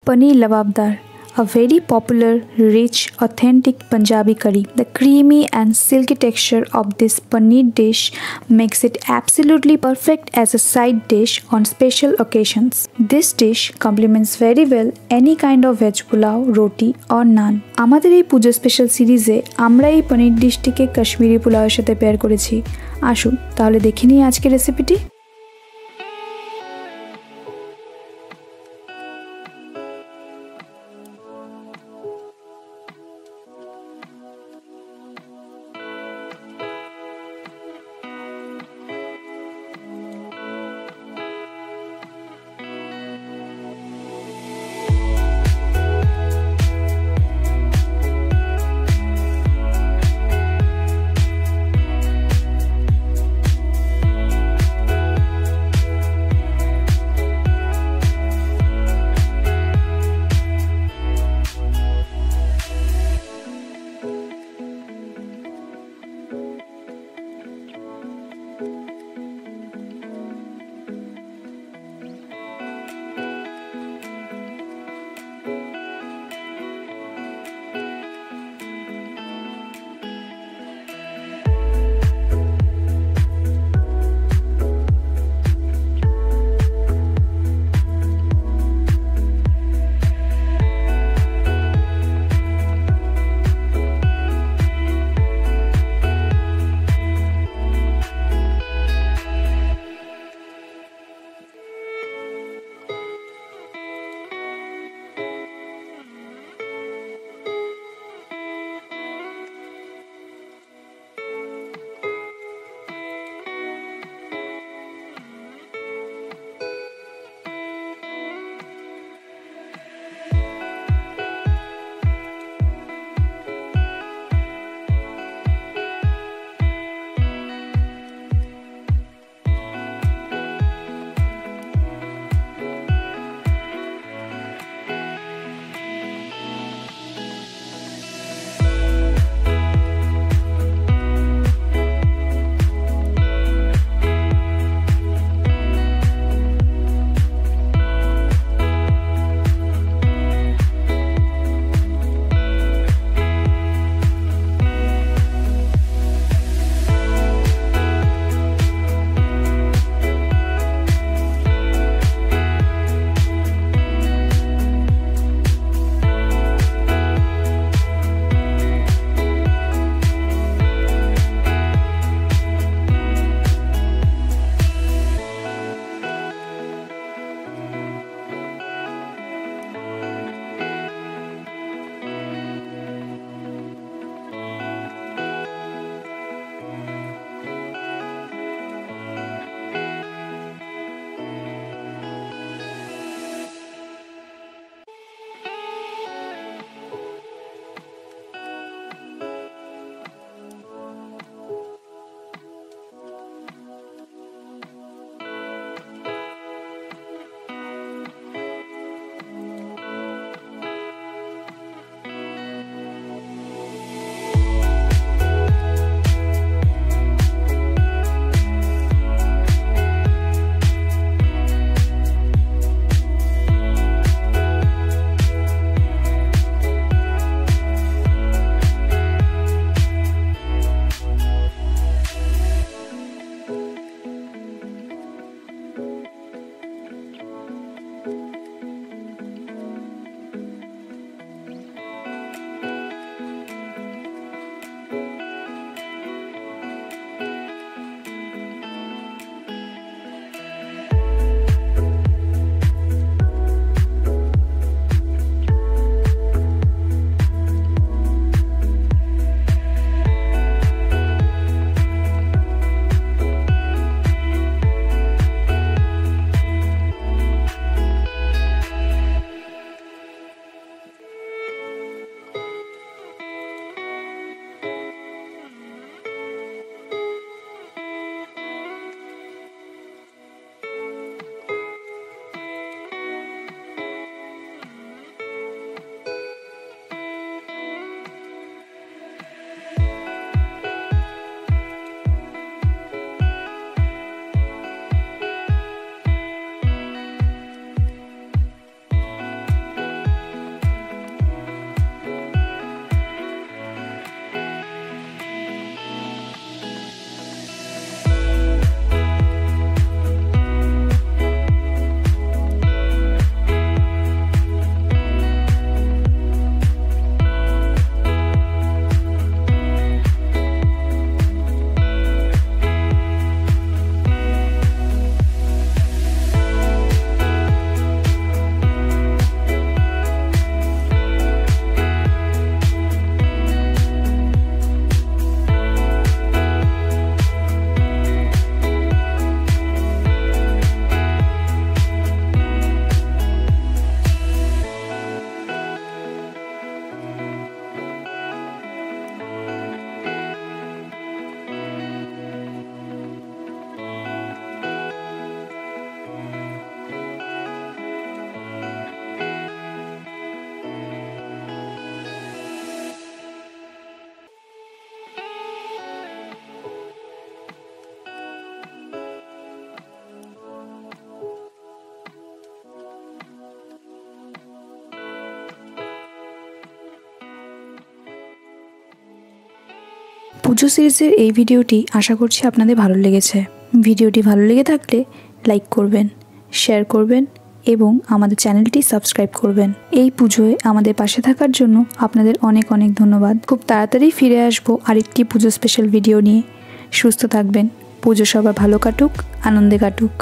Paneer Lababdar, a very popular, rich, authentic Punjabi curry. The creamy and silky texture of this paneer dish makes it absolutely perfect as a side dish on special occasions. This dish complements very well any kind of veg pulao, roti or naan. আমাদের এই পূজা স্পেশাল সিরিজে আমরা এই পনির ডিশটিকে কাশ্মীরি পোলাওয়ের সাথে পেয়ার করেছি। আসুন তাহলে দেখে নিই আজকের রেসিপিটি। পুজো সিরিজের এই ভিডিওটি আশা করছি আপনাদের ভালো লেগেছে। ভিডিওটি ভালো লেগে থাকলে লাইক করবেন, শেয়ার করবেন এবং আমাদের চ্যানেলটি সাবস্ক্রাইব করবেন। এই পুজোয় আমাদের পাশে থাকার জন্য আপনাদের অনেক অনেক ধন্যবাদ। খুব তাড়াতাড়ি ফিরে আসবো আরেকটি পুজো স্পেশাল ভিডিও নিয়ে। সুস্থ থাকবেন। পুজো সবার ভালো কাটুক, আনন্দে কাটুক।